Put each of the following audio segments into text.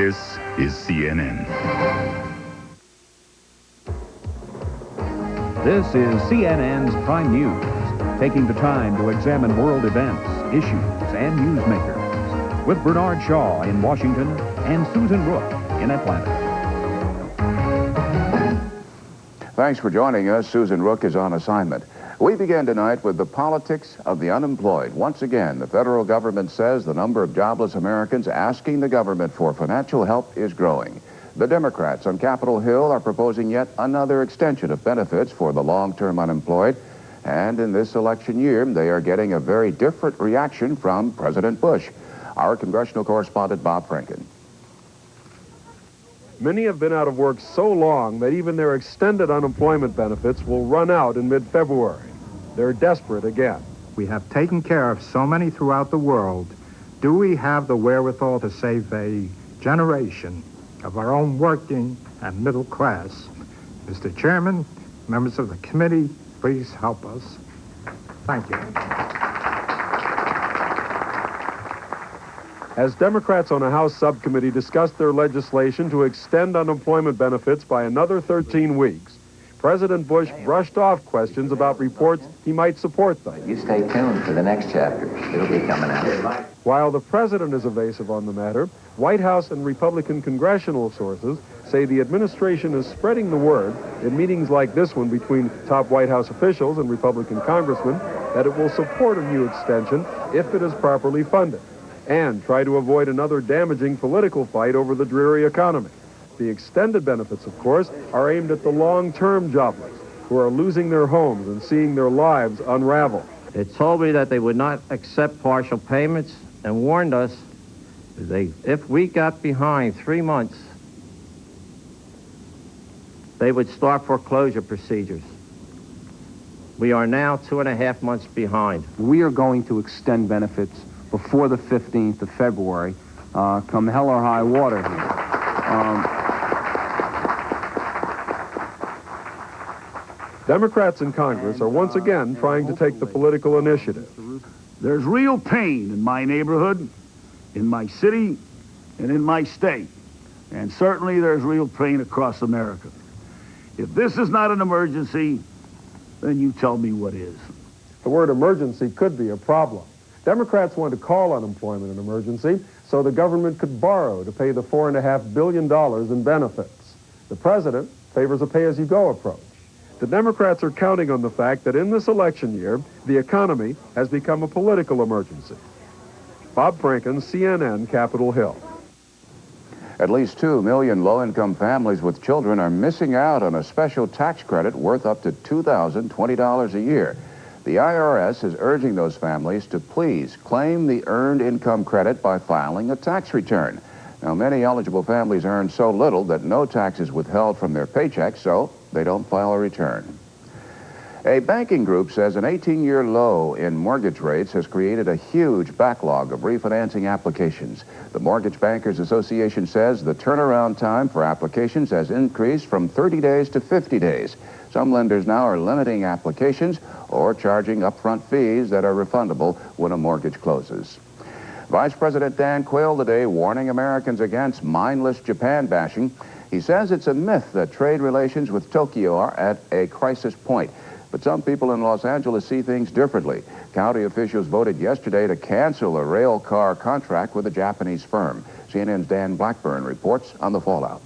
This is CNN. This is CNN's Prime News, taking the time to examine world events, issues, and newsmakers, with Bernard Shaw in Washington and Susan Rook in Atlanta. Thanks for joining us. Susan Rook is on assignment. We begin tonight with the politics of the unemployed. Once again, the federal government says the number of jobless Americans asking the government for financial help is growing. The Democrats on Capitol Hill are proposing yet another extension of benefits for the long-term unemployed. And in this election year, they are getting a very different reaction from President Bush. Our congressional correspondent, Bob Franken. Many have been out of work so long that even their extended unemployment benefits will run out in mid-February. They're desperate again. We have taken care of so many throughout the world. Do we have the wherewithal to save a generation of our own working and middle class? Mr. Chairman, members of the committee, please help us. Thank you. As Democrats on a House subcommittee discussed their legislation to extend unemployment benefits by another 13 weeks, President Bush brushed off questions about reports he might support them. You stay tuned for the next chapter. It'll be coming out. While the president is evasive on the matter, White House and Republican congressional sources say the administration is spreading the word in meetings like this one between top White House officials and Republican congressmen that it will support a new extension if it is properly funded, and try to avoid another damaging political fight over the dreary economy. The extended benefits, of course, are aimed at the long-term jobless who are losing their homes and seeing their lives unravel. They told me that they would not accept partial payments and warned us that if we got behind 3 months, they would start foreclosure procedures. We are now 2.5 months behind. We are going to extend benefits before the 15th of February, come hell or high water here. Democrats in Congress are once again trying to take the political initiative. There's real pain in my neighborhood, in my city, and in my state. And certainly there's real pain across America. If this is not an emergency, then you tell me what is. The word emergency could be a problem. Democrats want to call unemployment an emergency so the government could borrow to pay the $4.5 billion in benefits. The president favors a pay-as-you-go approach. The Democrats are counting on the fact that in this election year, the economy has become a political emergency. Bob Franken, CNN, Capitol Hill. At least 2 million low-income families with children are missing out on a special tax credit worth up to $2,020 a year. The IRS is urging those families to please claim the earned income credit by filing a tax return. Now, many eligible families earn so little that no tax is withheld from their paychecks, so they don't file a return. A banking group says an 18-year low in mortgage rates has created a huge backlog of refinancing applications. The Mortgage Bankers Association says the turnaround time for applications has increased from 30 days to 50 days. Some lenders now are limiting applications or charging upfront fees that are refundable when a mortgage closes. Vice President Dan Quayle today warning Americans against mindless Japan bashing. He says it's a myth that trade relations with Tokyo are at a crisis point. But some people in Los Angeles see things differently. County officials voted yesterday to cancel a rail car contract with a Japanese firm. CNN's Dan Blackburn reports on the fallout.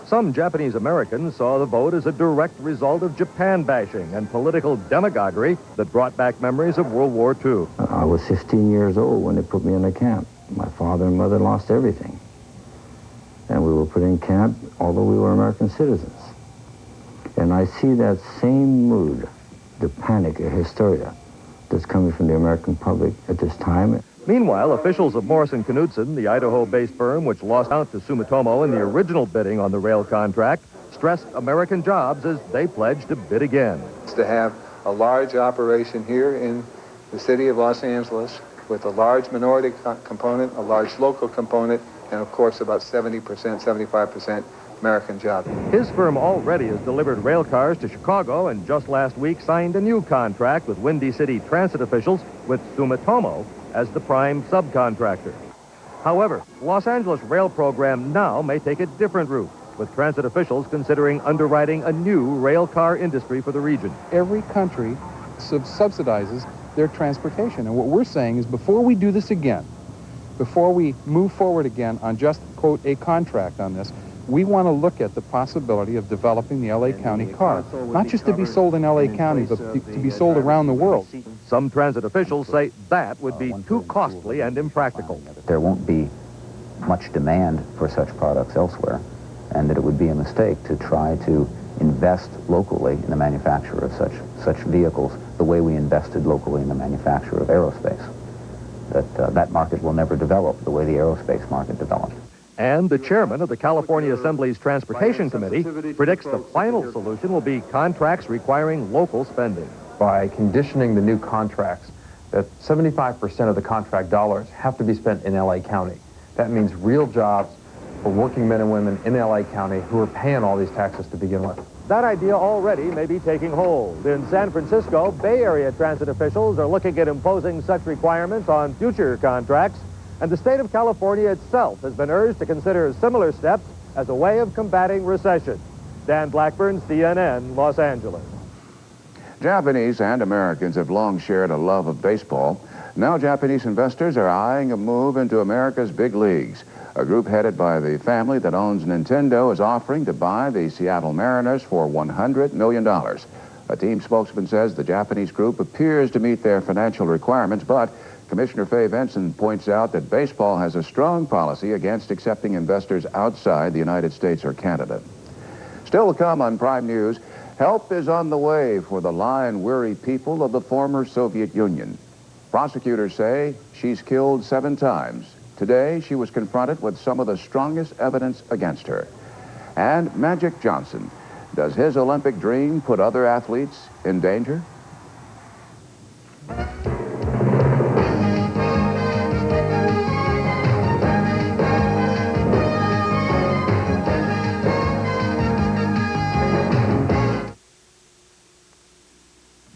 Some Japanese Americans saw the vote as a direct result of Japan bashing and political demagoguery that brought back memories of World War II. I was 15 years old when they put me in a camp. My father and mother lost everything. And we were put in camp, although we were American citizens. And I see that same mood, the panic, the hysteria, that's coming from the American public at this time. Meanwhile, officials of Morrison Knudsen, the Idaho-based firm which lost out to Sumitomo in the original bidding on the rail contract, stressed American jobs as they pledged to bid again. To have a large operation here in the city of Los Angeles with a large minority component, a large local component, and of course about 70%, 75% American jobs. His firm already has delivered rail cars to Chicago and just last week signed a new contract with Windy City transit officials with Sumitomo as the prime subcontractor. However, Los Angeles rail program now may take a different route, with transit officials considering underwriting a new rail car industry for the region. Every country subsidizes their transportation. And what we're saying is before we do this again, before we move forward again on just, quote, a contract on this, we want to look at the possibility of developing the L.A. County car, not just to be sold in L.A. County, but to be sold around the world. Some transit officials say that would be too costly and impractical. There won't be much demand for such products elsewhere, and that it would be a mistake to try to invest locally in the manufacture of such vehicles the way we invested locally in the manufacture of aerospace. That market will never develop the way the aerospace market developed. And the chairman of the California Assembly's Transportation Committee predicts the final solution will be contracts requiring local spending. By conditioning the new contracts that 75% of the contract dollars have to be spent in L.A. County. That means real jobs for working men and women in L.A. County who are paying all these taxes to begin with. That idea already may be taking hold. In San Francisco, Bay Area transit officials are looking at imposing such requirements on future contracts, and the state of California itself has been urged to consider similar steps as a way of combating recession. Dan Blackburn, CNN, Los Angeles. Japanese and Americans have long shared a love of baseball. Now Japanese investors are eyeing a move into America's big leagues. A group headed by the family that owns Nintendo is offering to buy the Seattle Mariners for $100 million. A team spokesman says the Japanese group appears to meet their financial requirements, but Commissioner Fay Benson points out that baseball has a strong policy against accepting investors outside the United States or Canada. Still to come on Prime News, help is on the way for the lion-weary people of the former Soviet Union. Prosecutors say she's killed 7 times. Today, she was confronted with some of the strongest evidence against her. And Magic Johnson, does his Olympic dream put other athletes in danger?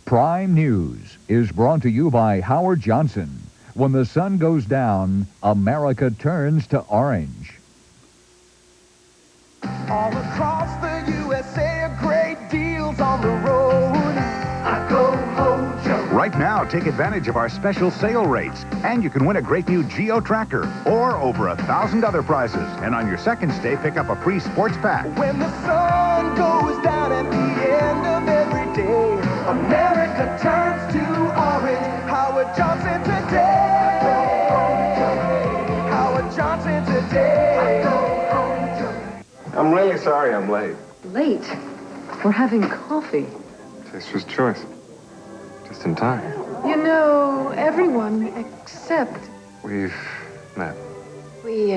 Prime News is brought to you by Howard Johnson. When the sun goes down, America turns to orange. All across the USA, great deals on the road. I go Hojo. Right now, take advantage of our special sale rates, and you can win a great new Geo tractor or over 1,000 other prizes. And on your second stay, pick up a free sports pack. When the sun goes down at the end of every day, America turns to orange. Howard Johnson today. Howard Johnson today. I'm really sorry I'm late. Late? We're having coffee. Taster's choice. Just in time. You know, everyone except... We've met. We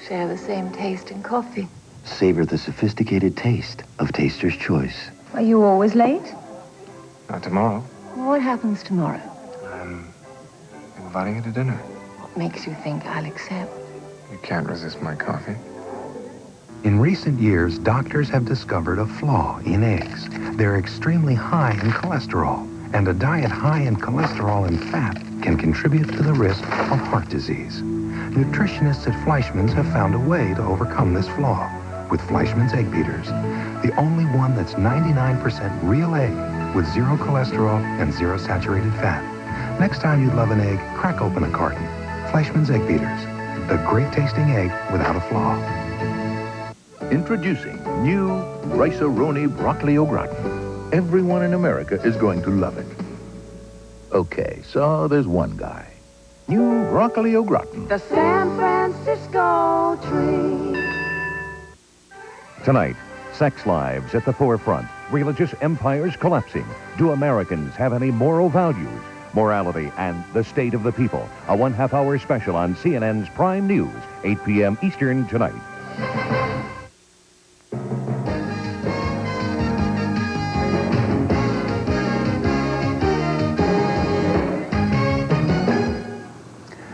share the same taste in coffee. Savor the sophisticated taste of Taster's Choice. Are you always late? Not tomorrow. What happens tomorrow? I'm inviting you to dinner. What makes you think I'll accept? You can't resist my coffee. In recent years, doctors have discovered a flaw in eggs. They're extremely high in cholesterol, and a diet high in cholesterol and fat can contribute to the risk of heart disease. Nutritionists at Fleischmann's have found a way to overcome this flaw with Fleischmann's Egg Beaters, the only one that's 99% real egg with 0 cholesterol and 0 saturated fat. Next time you'd love an egg, crack open a carton. Fleischmann's Egg Beaters, the great-tasting egg without a flaw. Introducing new Rice-A-Roni Broccoli au gratin. Everyone in America is going to love it. Okay, so there's one guy. New broccoli au gratin. The San Francisco tree. Tonight, sex lives at the forefront. Religious empires collapsing. Do Americans have any moral values? Morality and the state of the people. A 1/2 hour special on CNN's Prime News, 8 p.m. Eastern tonight.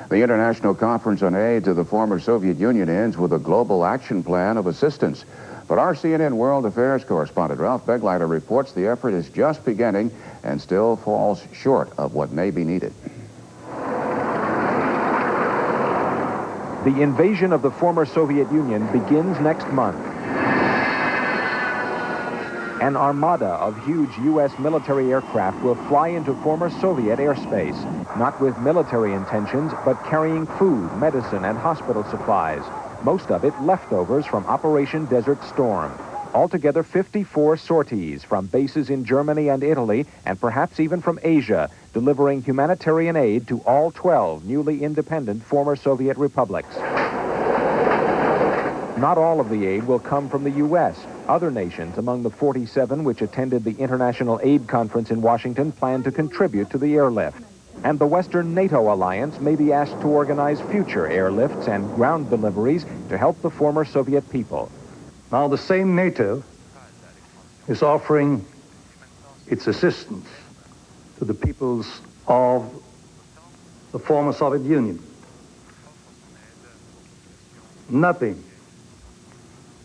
The International Conference on AIDS of the former Soviet Union ends with a global action plan of assistance. But our CNN World Affairs correspondent Ralph Begleiter reports the effort is just beginning and still falls short of what may be needed. The invasion of the former Soviet Union begins next month. An armada of huge U.S. military aircraft will fly into former Soviet airspace, not with military intentions, but carrying food, medicine, and hospital supplies, most of it leftovers from Operation Desert Storm. Altogether 54 sorties from bases in Germany and Italy, and perhaps even from Asia, delivering humanitarian aid to all 12 newly independent former Soviet republics. Not all of the aid will come from the U.S. Other nations among the 47 which attended the International Aid Conference in Washington plan to contribute to the airlift. And the Western NATO alliance may be asked to organize future airlifts and ground deliveries to help the former Soviet people. Now the same NATO is offering its assistance to the peoples of the former Soviet Union. Nothing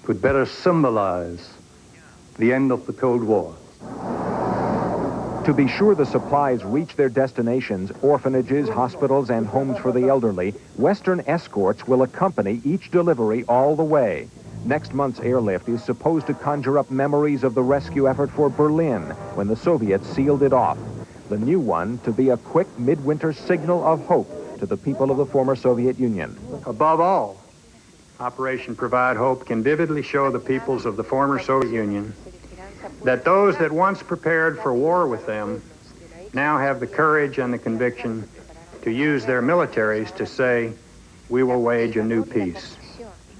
could better symbolize the end of the Cold War. To be sure the supplies reach their destinations, orphanages, hospitals, and homes for the elderly, Western escorts will accompany each delivery all the way. Next month's airlift is supposed to conjure up memories of the rescue effort for Berlin when the Soviets sealed it off. The new one to be a quick midwinter signal of hope to the people of the former Soviet Union. Above all, Operation Provide Hope can vividly show the peoples of the former Soviet Union that those that once prepared for war with them now have the courage and the conviction to use their militaries to say, we will wage a new peace.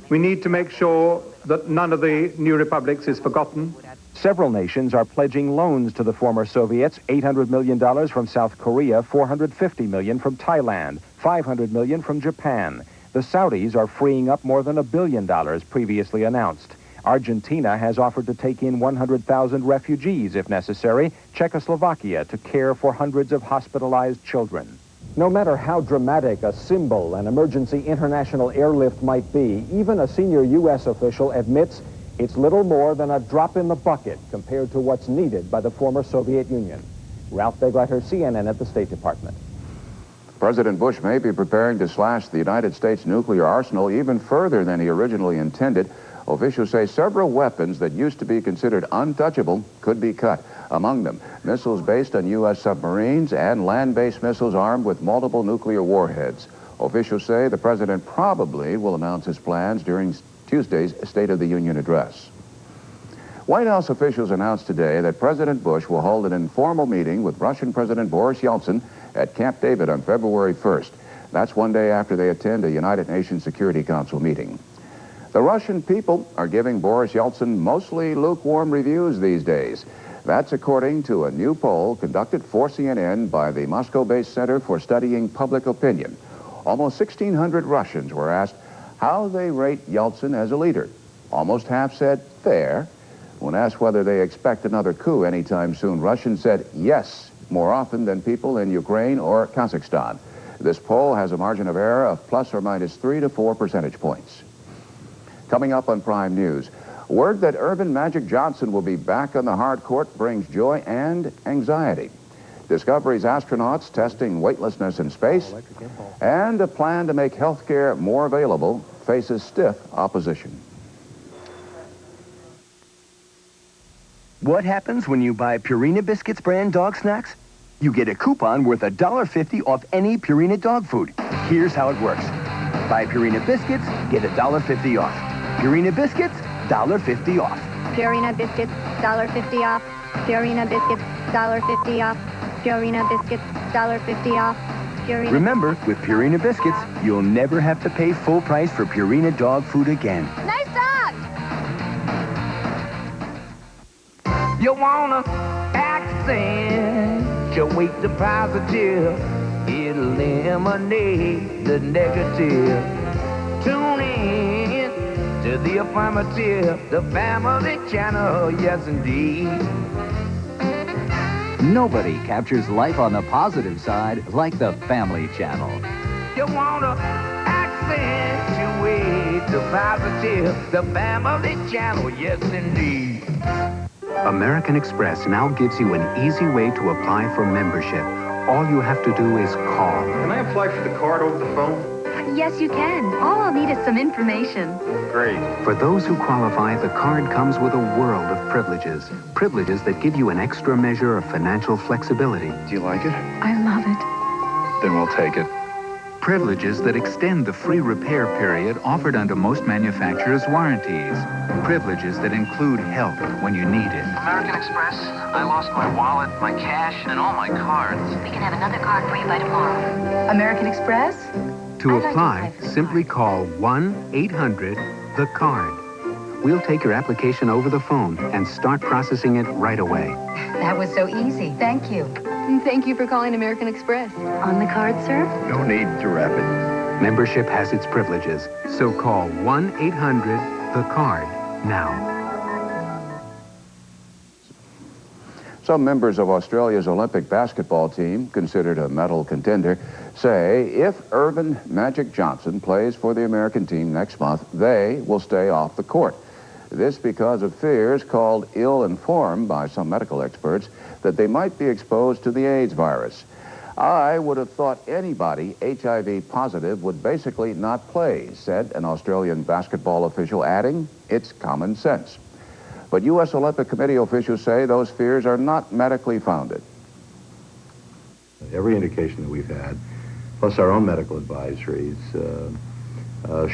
We need to make sure that none of the new republics is forgotten. Several nations are pledging loans to the former Soviets, $800 million from South Korea, $450 million from Thailand, $500 million from Japan. The Saudis are freeing up more than $1 billion previously announced. Argentina has offered to take in 100,000 refugees if necessary, Czechoslovakia to care for hundreds of hospitalized children. No matter how dramatic a symbol an emergency international airlift might be, even a senior U.S. official admits it's little more than a drop in the bucket compared to what's needed by the former Soviet Union. Ralph Begleiter, CNN at the State Department. President Bush may be preparing to slash the United States nuclear arsenal even further than he originally intended. Officials say several weapons that used to be considered untouchable could be cut. Among them, missiles based on U.S. submarines and land-based missiles armed with multiple nuclear warheads. Officials say the president probably will announce his plans during Tuesday's State of the Union address. White House officials announced today that President Bush will hold an informal meeting with Russian President Boris Yeltsin at Camp David on February 1st. That's one day after they attend a United Nations Security Council meeting. The Russian people are giving Boris Yeltsin mostly lukewarm reviews these days. That's according to a new poll conducted for CNN by the Moscow-based Center for Studying Public Opinion. Almost 1,600 Russians were asked how they rate Yeltsin as a leader. Almost half said fair. When asked whether they expect another coup anytime soon, Russians said yes more often than people in Ukraine or Kazakhstan. This poll has a margin of error of plus or minus 3 to 4 percentage points. Coming up on Prime News, word that Earvin Magic Johnson will be back on the hard court brings joy and anxiety. Discovery's astronauts testing weightlessness in space, and a plan to make health care more available faces stiff opposition. What happens when you buy Purina Biscuits brand dog snacks? You get a coupon worth $1.50 off any Purina dog food. Here's how it works. Buy Purina Biscuits, get $1.50 off. Purina Biscuits, $1.50 off. Purina Biscuits, $1.50 off. Purina Biscuits, $1.50 off. Purina Biscuits, $1.50 off. Purina. Remember, with Purina Biscuits, you'll never have to pay full price for Purina dog food again. Nice dog! You wanna accentuate the positive, eliminate the negative. Tune in to the affirmative, the family channel, yes indeed. Nobody captures life on the positive side like the Family Channel. You wanna accentuate the positive, the family channel, yes indeed. American Express now gives you an easy way to apply for membership. All you have to do is call. Can I apply for the card over the phone? Yes, you can. All I'll need is some information. Great. For those who qualify, the card comes with a world of privileges. Privileges that give you an extra measure of financial flexibility. Do you like it? I love it. Then we'll take it. Privileges that extend the free repair period offered under most manufacturers' warranties. Privileges that include help when you need it. American Express, I lost my wallet, my cash, and all my cards. We can have another card for you by tomorrow. American Express? To apply, simply call 1-800-THE-CARD. We'll take your application over the phone and start processing it right away. That was so easy. Thank you. And thank you for calling American Express. On the card, sir? No need to wrap it. Membership has its privileges, so call 1-800-THE-CARD now. Some members of Australia's Olympic basketball team, considered a medal contender, say if Earvin Magic Johnson plays for the American team next month, they will stay off the court. This because of fears called ill-informed by some medical experts that they might be exposed to the AIDS virus. I would have thought anybody HIV positive would basically not play, said an Australian basketball official, adding, it's common sense. But U.S. Olympic Committee officials say those fears are not medically founded. Every indication that we've had, plus our own medical advisories,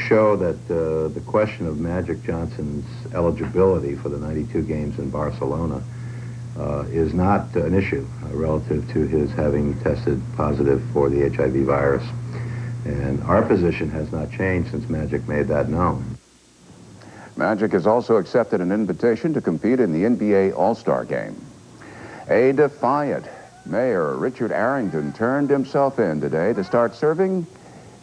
show that the question of Magic Johnson's eligibility for the 92 games in Barcelona is not an issue relative to his having tested positive for the HIV virus. And our position has not changed since Magic made that known. Magic has also accepted an invitation to compete in the NBA All-Star Game. A defiant Mayor Richard Arrington turned himself in today to start serving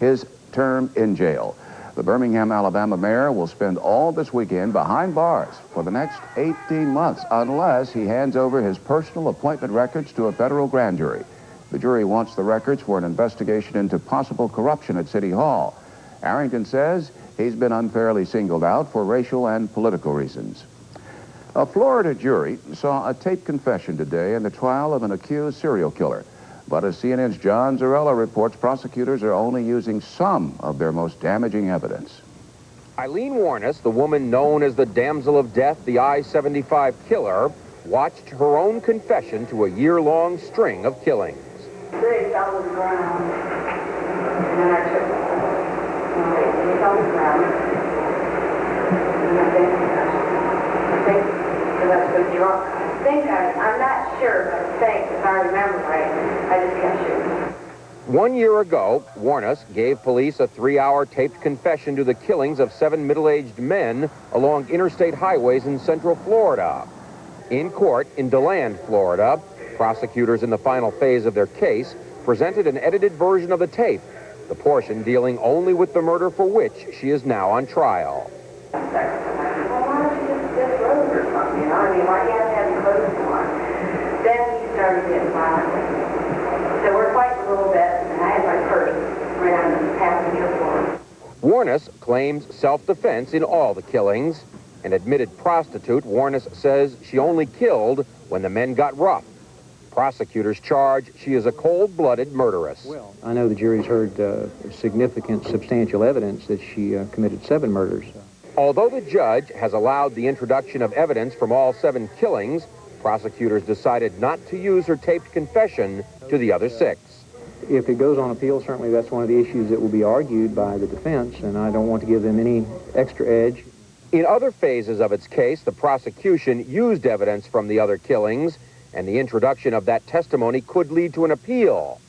his term in jail. The Birmingham, Alabama mayor will spend all this weekend behind bars for the next 18 months unless he hands over his personal appointment records to a federal grand jury. The jury wants the records for an investigation into possible corruption at City Hall. Arrington says he's been unfairly singled out for racial and political reasons. A Florida jury saw a taped confession today in the trial of an accused serial killer. But as CNN's John Zarella reports, prosecutors are only using some of their most damaging evidence. Eileen Warnes, the woman known as the Damsel of Death, the I-75 killer, watched her own confession to a year-long string of killings. They fell to the ground, and then I took it. They fell to the ground, and I think that's been drunk. I'm not sure, but I think, if I remember right, I just kept shooting. 1 year ago, Warnes gave police a 3-hour taped confession to the killings of 7 middle-aged men along interstate highways in central Florida. In court in DeLand, Florida, prosecutors in the final phase of their case presented an edited version of the tape, the portion dealing only with the murder for which she is now on trial. Well, why don't you just disrobe or something, you know? I mean, why do you have to have your clothes on? Then he started getting violent. So we're fighting a little bit, and I had my purse right on the passenger floor. Warnes claims self-defense in all the killings. An admitted prostitute, Warnes says she only killed when the men got rough. Prosecutors charge she is a cold-blooded murderess. Well, I know the jury's heard significant, substantial evidence that she committed 7 murders. Although the judge has allowed the introduction of evidence from all 7 killings, prosecutors decided not to use her taped confession to the other 6. If it goes on appeal, certainly that's one of the issues that will be argued by the defense, and I don't want to give them any extra edge. In other phases of its case, the prosecution used evidence from the other killings, and the introduction of that testimony could lead to an appeal.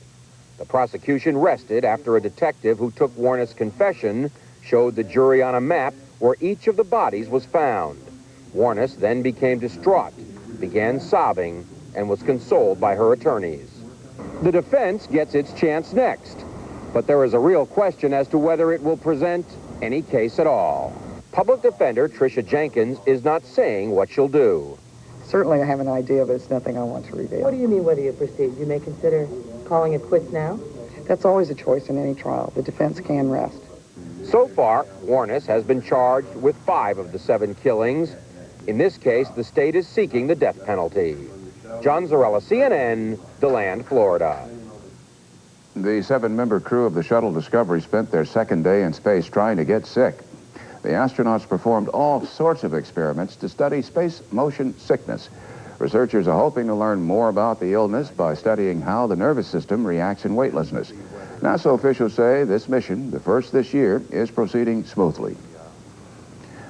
The prosecution rested after a detective who took Warnes' confession showed the jury on a map where each of the bodies was found. Warnes then became distraught, began sobbing, and was consoled by her attorneys. The defense gets its chance next, but there is a real question as to whether it will present any case at all. Public Defender Tricia Jenkins is not saying what she'll do. Certainly I have an idea, but it's nothing I want to reveal. What do you mean, whether you proceed? You may consider calling it quits now? That's always a choice in any trial. The defense can rest. So far, Warnes has been charged with 5 of the 7 killings. In this case, the state is seeking the death penalty. John Zarella, CNN, DeLand, Florida. The 7-member crew of the shuttle Discovery spent their second day in space trying to get sick. The astronauts performed all sorts of experiments to study space motion sickness. Researchers are hoping to learn more about the illness by studying how the nervous system reacts in weightlessness. NASA officials say this mission, the first this year, is proceeding smoothly.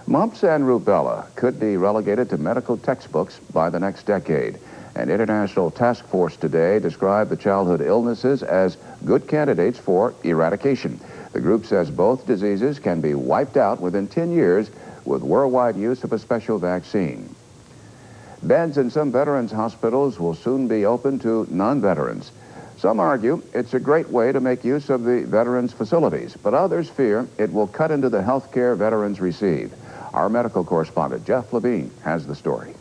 Mumps and rubella could be relegated to medical textbooks by the next decade. An international task force today described the childhood illnesses as good candidates for eradication. The group says both diseases can be wiped out within 10 years with worldwide use of a special vaccine. Beds in some veterans' hospitals will soon be open to non-veterans. Some argue it's a great way to make use of the veterans' facilities, but others fear it will cut into the health care veterans receive. Our medical correspondent, Jeff Levine, has the story.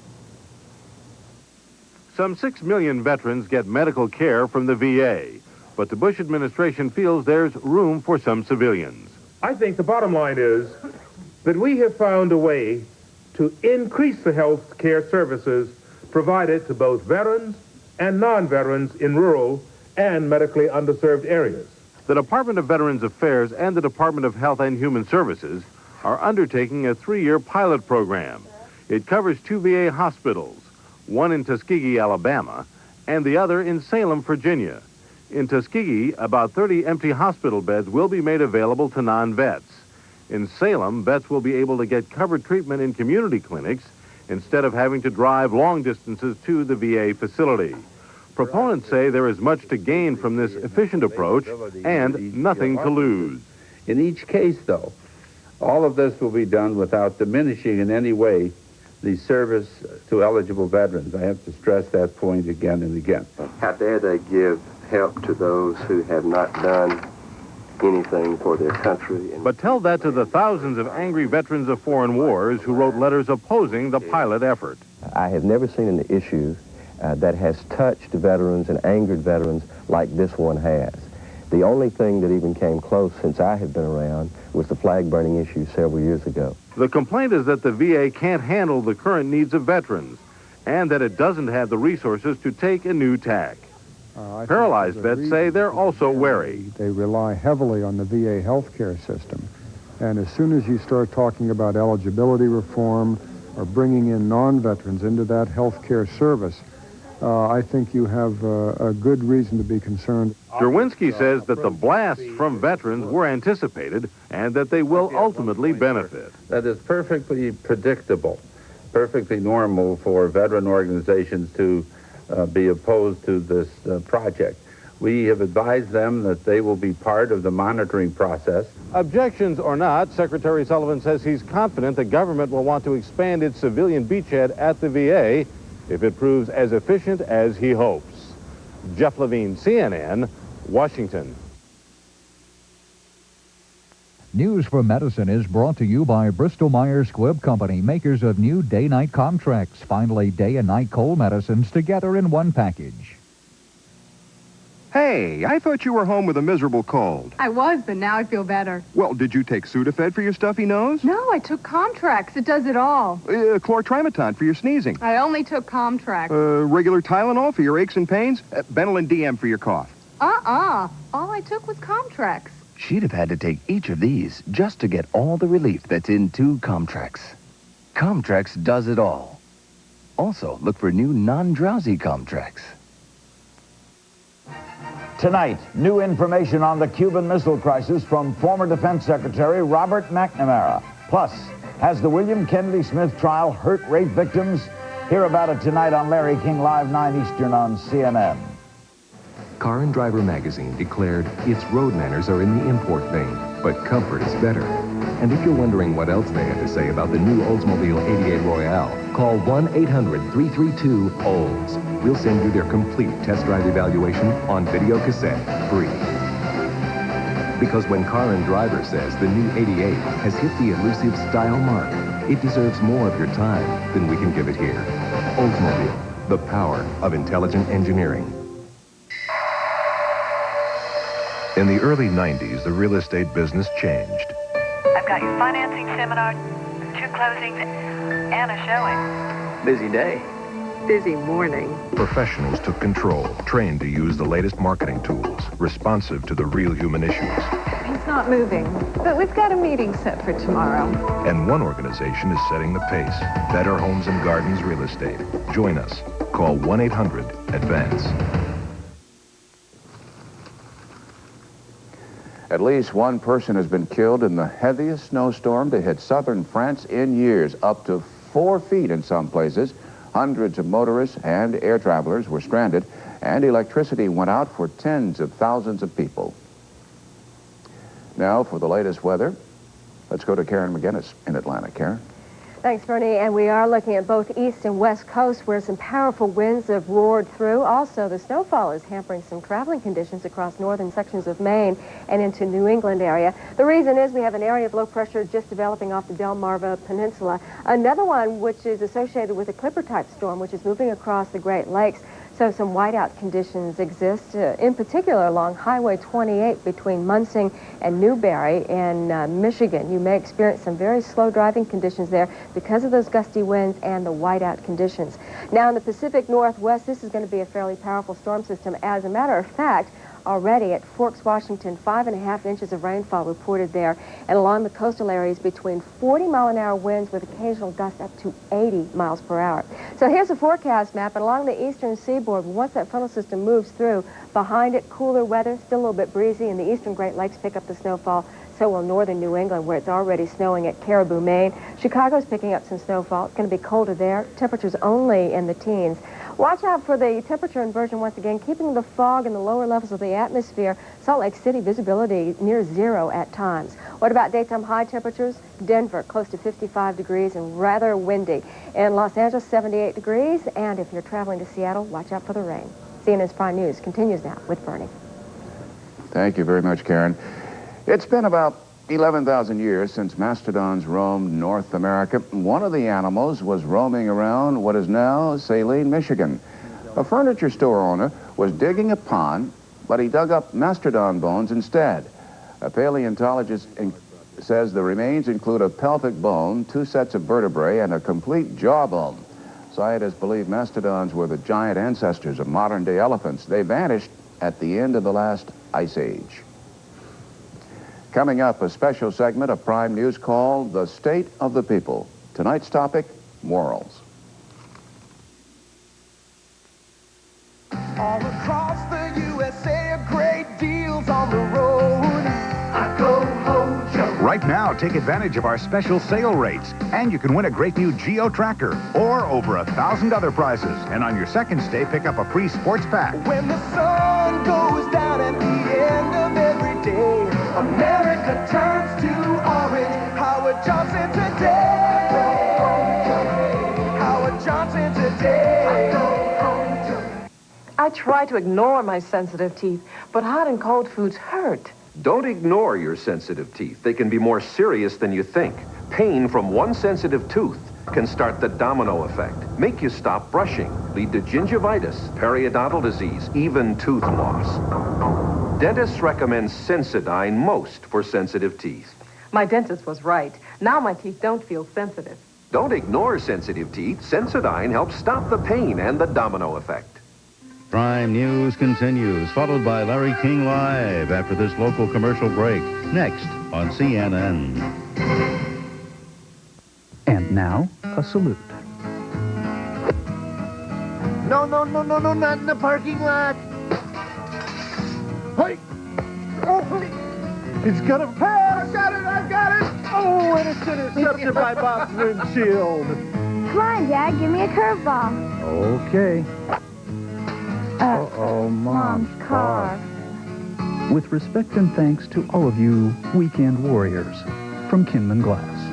Some 6 million veterans get medical care from the VA, but the Bush administration feels there's room for some civilians. I think the bottom line is that we have found a way to increase the health care services provided to both veterans and non-veterans in rural and medically underserved areas. The Department of Veterans Affairs and the Department of Health and Human Services are undertaking a 3-year pilot program. It covers 2 VA hospitals, one in Tuskegee, Alabama, and the other in Salem, Virginia. In Tuskegee, about 30 empty hospital beds will be made available to non-vets. In Salem, vets will be able to get covered treatment in community clinics instead of having to drive long distances to the VA facility. Proponents say there is much to gain from this efficient approach and nothing to lose. In each case, though, all of this will be done without diminishing in any way the service to eligible veterans. I have to stress that point again and again. How dare they give help to those who have not done anything for their country? But tell that to the thousands of angry veterans of foreign wars who wrote letters opposing the pilot effort. I have never seen an issue that has touched veterans and angered veterans like this one has. The only thing that even came close since I have been around was the flag burning issue several years ago. The complaint is that the VA can't handle the current needs of veterans and that it doesn't have the resources to take a new tack. Paralyzed vets say they're also wary. They rely heavily on the VA healthcare system. And as soon as you start talking about eligibility reform or bringing in non-veterans into that healthcare service, I think you have a good reason to be concerned. Derwinski says that the blasts from veterans were anticipated and that they will ultimately benefit. That is perfectly predictable, perfectly normal for veteran organizations to be opposed to this project. We have advised them that they will be part of the monitoring process. Objections or not, Secretary Sullivan says he's confident the government will want to expand its civilian beachhead at the VA if it proves as efficient as he hopes. Jeff Levine, CNN, Washington. News for Medicine is brought to you by Bristol-Myers Squibb Company, makers of new day-night contracts. Finally, day and night cold medicines together in one package. Hey, I thought you were home with a miserable cold. I was, but now I feel better. Well, did you take Sudafed for your stuffy nose? No, I took Comtrax. It does it all. Chlortrimeton for your sneezing. I only took Comtrax. Regular Tylenol for your aches and pains? Benylin DM for your cough. All I took was Comtrax. She'd have had to take each of these just to get all the relief that's in 2 Comtrax. Comtrax does it all. Also, look for new non-drowsy Comtrax. Tonight, new information on the Cuban Missile Crisis from former Defense Secretary Robert McNamara. Plus, has the William Kennedy Smith trial hurt rape victims? Hear about it tonight on Larry King Live, 9 Eastern on CNN. Car and Driver magazine declared its road manners are in the import vein, but comfort is better. And if you're wondering what else they had to say about the new Oldsmobile 88 Royale, call 1-800-332-OLDS. We'll send you their complete test drive evaluation on videocassette, free. Because when Car and Driver says the new 88 has hit the elusive style mark, it deserves more of your time than we can give it here. Oldsmobile, the power of intelligent engineering. In the early 90s, the real estate business changed. I've got your financing seminar, 2 closings, and a showing. Busy day. busy morning. Professionals took control, trained to use the latest marketing tools, responsive to the real human issues. He's not moving, but we've got a meeting set for tomorrow. And one organization is setting the pace. Better Homes and Gardens Real Estate. Join us. Call 1-800-ADVANCE. At least one person has been killed in the heaviest snowstorm to hit southern France in years, up to 4 feet in some places. Hundreds of motorists and air travelers were stranded, and electricity went out for tens of thousands of people. Now, for the latest weather, let's go to Karen Maginnis in Atlanta. Karen? Thanks, Bernie. And we are looking at both east and west coast where some powerful winds have roared through. Also, the snowfall is hampering some traveling conditions across northern sections of Maine and into New England area. The reason is we have an area of low pressure just developing off the Delmarva Peninsula. Another one which is associated with a Clipper-type storm, which is moving across the Great Lakes. So some whiteout conditions exist, in particular along Highway 28 between Munsing and Newberry in Michigan. You may experience some very slow driving conditions there because of those gusty winds and the whiteout conditions. Now in the Pacific Northwest, this is going to be a fairly powerful storm system. As a matter of fact, already at Forks, Washington, 5.5 inches of rainfall reported there, and along the coastal areas between 40-mile-an-hour winds with occasional gusts up to 80 miles per hour. So here's a forecast map, and along the eastern seaboard, once that frontal system moves through, behind it, cooler weather, still a little bit breezy, and the eastern Great Lakes pick up the snowfall. So will northern New England, where it's already snowing at Caribou, Maine. Chicago's picking up some snowfall. It's going to be colder there. Temperatures only in the teens. Watch out for the temperature inversion once again, keeping the fog in the lower levels of the atmosphere. Salt Lake City visibility near 0 at times. What about daytime high temperatures? Denver, close to 55 degrees and rather windy. In Los Angeles, 78 degrees. And if you're traveling to Seattle, watch out for the rain. CNN's Prime News continues now with Bernie. Thank you very much, Karen. It's been about 11,000 years since mastodons roamed North America. One of the animals was roaming around what is now Saline, Michigan. A furniture store owner was digging a pond, but he dug up mastodon bones instead. A paleontologist says the remains include a pelvic bone, 2 sets of vertebrae, and a complete jawbone. Scientists believe mastodons were the giant ancestors of modern-day elephants. They vanished at the end of the last ice age. Coming up, a special segment of Prime News called The State of the People. Tonight's topic, morals. All across the USA, great deals on the road. I go Hojo. Right now, take advantage of our special sale rates, and you can win a great new Geo tractor or over 1,000 other prizes. And on your second stay, pick up a free sports pack. When the sun goes down at the end of every day, America turns to orange. Howard Johnson today. Howard Johnson today. I try to ignore my sensitive teeth, but hot and cold foods hurt. Don't ignore your sensitive teeth. They can be more serious than you think. Pain from one sensitive tooth can start the domino effect, make you stop brushing, lead to gingivitis, periodontal disease, even tooth loss. Dentists recommend Sensodyne most for sensitive teeth. My dentist was right. Now my teeth don't feel sensitive. Don't ignore sensitive teeth. Sensodyne helps stop the pain and the domino effect. Prime News continues, followed by Larry King Live after this local commercial break. Next on CNN. And now, a salute. No, not in the parking lot. Hey! Oh, He's got a pass! I got it! Oh, and it's intercepted by Bob's windshield. Come on, Dad, give me a curveball. Okay. Uh-oh, Mom's car. With respect and thanks to all of you weekend warriors from Kinman Glass.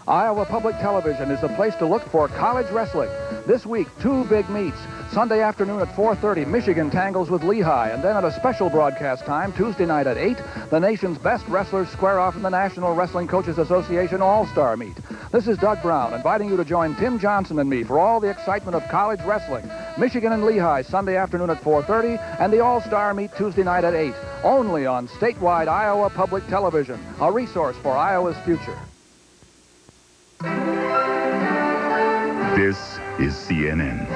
Iowa Public Television is the place to look for college wrestling. This week, 2 big meets. Sunday afternoon at 4:30, Michigan tangles with Lehigh. And then at a special broadcast time, Tuesday night at 8, the nation's best wrestlers square off in the National Wrestling Coaches Association All-Star Meet. This is Doug Brown, inviting you to join Tim Johnson and me for all the excitement of college wrestling. Michigan and Lehigh, Sunday afternoon at 4:30, and the All-Star Meet Tuesday night at 8. Only on statewide Iowa Public Television, a resource for Iowa's future. This is CNN.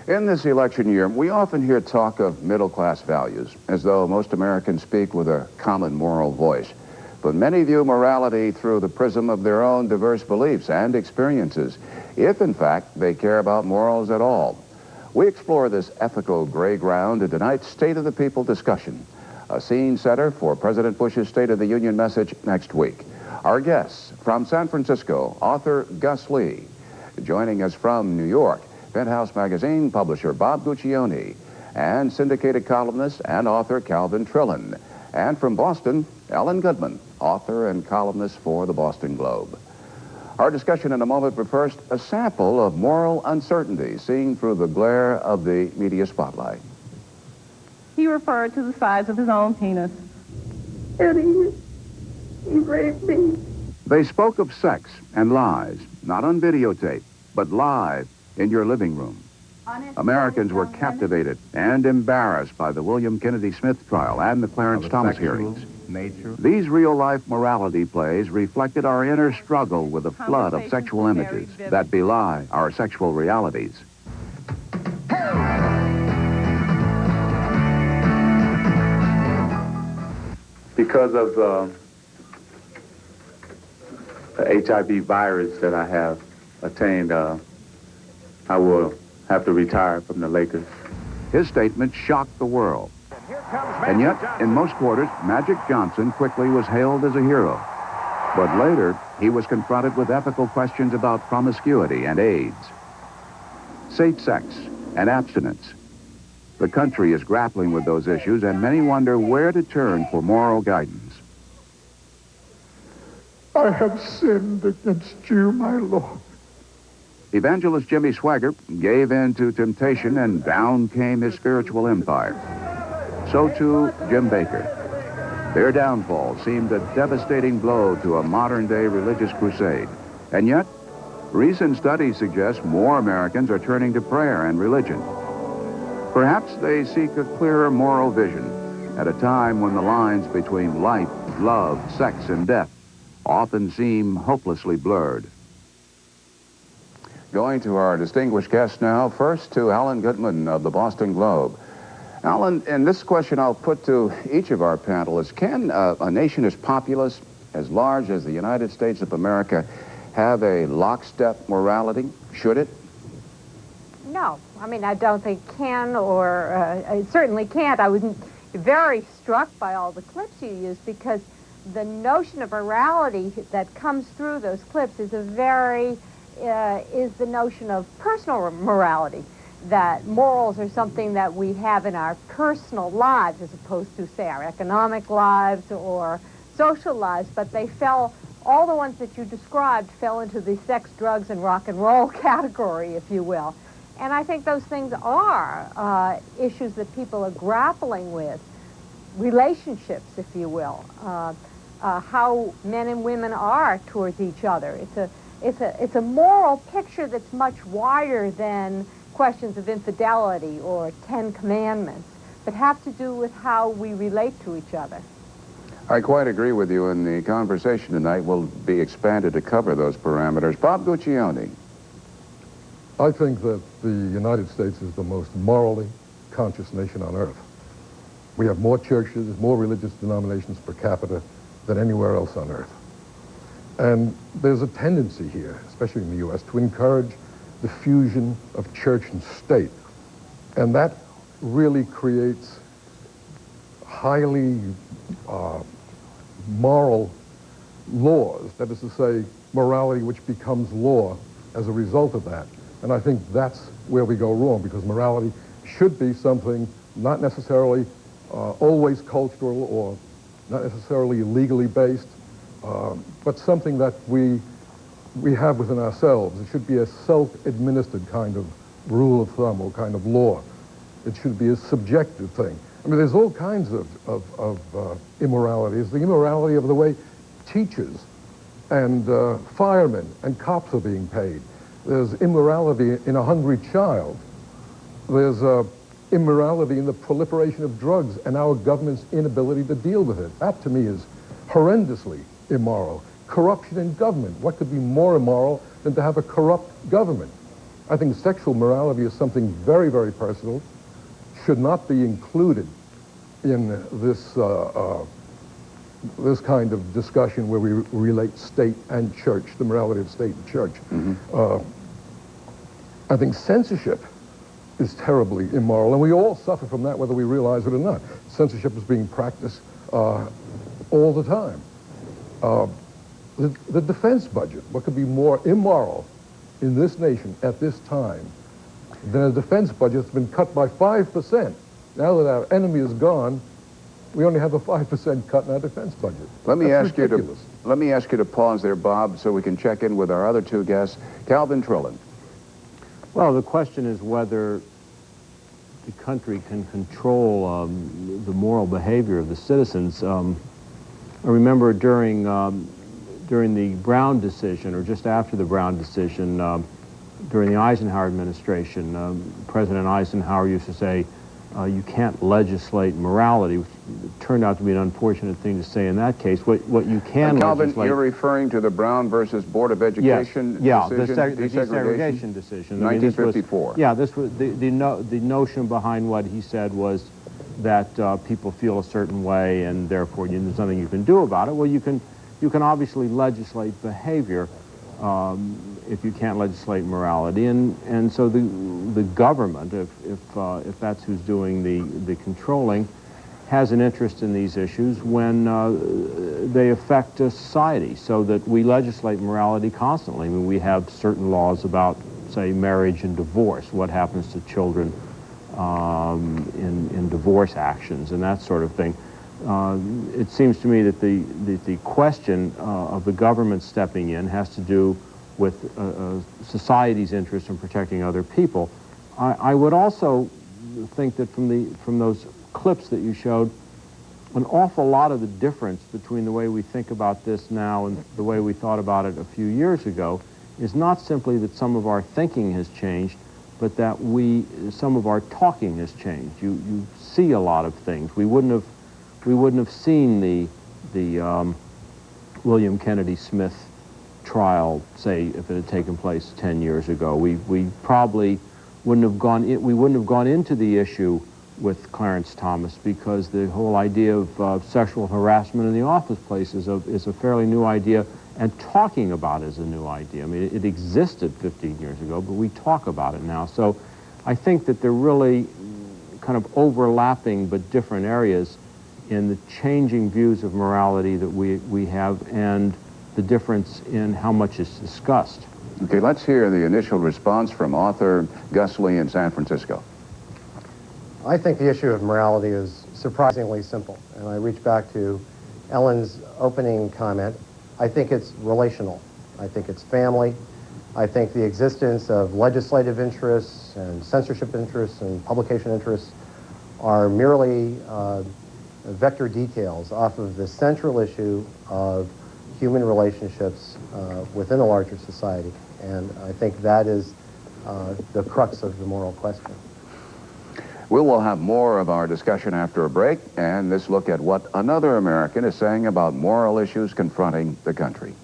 In this election year, we often hear talk of middle-class values, as though most Americans speak with a common moral voice. But many view morality through the prism of their own diverse beliefs and experiences, if in fact they care about morals at all. We explore this ethical gray ground in tonight's State of the People discussion, a scene setter for President Bush's State of the Union message next week. Our guests from San Francisco, author Gus Lee. Joining us from New York, Penthouse magazine publisher Bob Guccione, and syndicated columnist and author Calvin Trillin. And from Boston, Ellen Goodman, author and columnist for the Boston Globe. Our discussion in a moment, but first, a sample of moral uncertainty seen through the glare of the media spotlight. He referred to the size of his own penis. Eddie, he raped me. They spoke of sex and lies, not on videotape, but live in your living room. Americans were captivated and embarrassed by the William Kennedy Smith trial and the Clarence Thomas hearings. These real-life morality plays reflected our inner struggle with a flood of sexual images that belie our sexual realities. Because of the HIV virus that I have attained, I will have to retire from the Lakers. His statement shocked the world. And yet, in most quarters, Magic Johnson quickly was hailed as a hero. But later, he was confronted with ethical questions about promiscuity and AIDS, safe sex, and abstinence. The country is grappling with those issues, and many wonder where to turn for moral guidance. I have sinned against you, my Lord. Evangelist Jimmy Swaggart gave in to temptation, and down came his spiritual empire. So too, Jim Bakker. Their downfall seemed a devastating blow to a modern-day religious crusade. And yet, recent studies suggest more Americans are turning to prayer and religion. Perhaps they seek a clearer moral vision at a time when the lines between life, love, sex, and death often seem hopelessly blurred. Going to our distinguished guests now. First to Alan Goodman of the Boston Globe. Alan, and this question I'll put to each of our panelists. Can a nation as populous, as large as the United States of America, have a lockstep morality? Should it? No. I mean, I don't think can, or it certainly can't. I was very struck by all the clips you used, because the notion of morality that comes through those clips is is the notion of personal morality, that morals are something that we have in our personal lives as opposed to, say, our economic lives or social lives, but all the ones that you described fell into the sex, drugs, and rock and roll category, if you will. And I think those things are issues that people are grappling with, relationships, if you will, how men and women are towards each other. It's a moral picture that's much wider than questions of infidelity or 10 commandments, but have to do with how we relate to each other. I quite agree with you, and the conversation tonight will be expanded to cover those parameters. Bob Guccione. I think that the United States is the most morally conscious nation on earth. We have more churches, more religious denominations per capita than anywhere else on earth. And there's a tendency here, especially in the U.S., to encourage the fusion of church and state. And that really creates highly moral laws, that is to say, morality which becomes law as a result of that. And I think that's where we go wrong, because morality should be something not necessarily always cultural or not necessarily legally based, but something that we have within ourselves. It should be a self-administered kind of rule of thumb or kind of law. It should be a subjective thing. I mean, there's all kinds of immorality. It's the immorality of the way teachers and firemen and cops are being paid. There's immorality in a hungry child. There's immorality in the proliferation of drugs and our government's inability to deal with it. That, to me, is horrendously immoral. Corruption in government. What could be more immoral than to have a corrupt government? I think sexual morality is something very, very personal, should not be included in this this kind of discussion where we relate state and church, the morality of state and church. I think censorship is terribly immoral, and we all suffer from that whether we realize it or not. Censorship is being practiced all the time. The defense budget, what could be more immoral in this nation at this time than a defense budget that's been cut by 5%? Now that our enemy is gone, we only have a 5% cut in our defense budget. Let me ask you to pause there, Bob, so we can check in with our other two guests. Calvin Trillin. Well, the question is whether the country can control the moral behavior of the citizens. I remember during the Brown decision, or just after the Brown decision, during the Eisenhower administration, President Eisenhower used to say, you can't legislate morality, which turned out to be an unfortunate thing to say in that case. What you can Calvin, legislate... you're referring to the Brown versus Board of Education decision? Yeah, the desegregation decision. 1954. This was the notion behind what he said was that people feel a certain way and therefore there's nothing you can do about it. Well, you can obviously legislate behavior if you can't legislate morality, and so the government, if that's who's doing the controlling, has an interest in these issues when they affect society, so that we legislate morality constantly. I mean, we have certain laws about, say, marriage and divorce, what happens to children in divorce actions and that sort of thing. It seems to me that the question of the government stepping in has to do with society's interest in protecting other people. I would also think that from those clips that you showed, an awful lot of the difference between the way we think about this now and the way we thought about it a few years ago is not simply that some of our thinking has changed, but that some of our talking has changed. You see a lot of things. We wouldn't have seen the William Kennedy Smith trial, say, if it had taken place 10 years ago. We probably wouldn't have gone into the issue with Clarence Thomas, because the whole idea of sexual harassment in the office place is a fairly new idea, and talking about it is a new idea. I mean, it existed 15 years ago, but we talk about it now. So I think that they're really kind of overlapping but different areas in the changing views of morality that we have, and the difference in how much is discussed. Okay, let's hear the initial response from author Gus Lee in San Francisco. I think the issue of morality is surprisingly simple, and I reach back to Ellen's opening comment. I think it's relational. I think it's family. I think the existence of legislative interests and censorship interests and publication interests are merely vector details off of the central issue of human relationships within a larger society. And I think that is the crux of the moral question. We will have more of our discussion after a break, and this look at what another American is saying about moral issues confronting the country.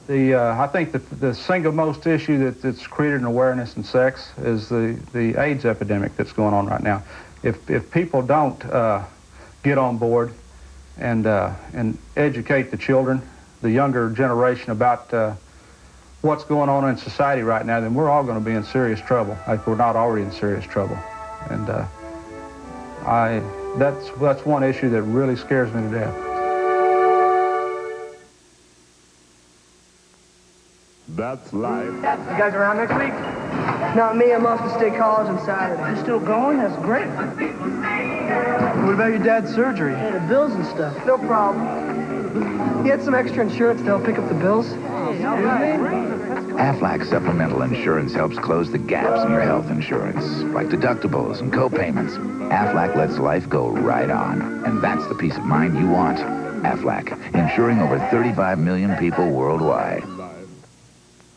I think that the single most issue that's created an awareness in sex is the AIDS epidemic that's going on right now. If people don't get on board and educate the children, the younger generation, about what's going on in society right now, then we're all going to be in serious trouble, if we're not already in serious trouble. And that's one issue that really scares me to death. That's life. You guys around next week? Not me, I'm off to State College on Saturday. You're still going? That's great. What about your dad's surgery? Hey, the bills and stuff. No problem. He had some extra insurance to help pick up the bills. Hey, all right. Aflac Supplemental Insurance helps close the gaps in your health insurance, like deductibles and co-payments. Aflac lets life go right on, and that's the peace of mind you want. Aflac, insuring over 35 million people worldwide.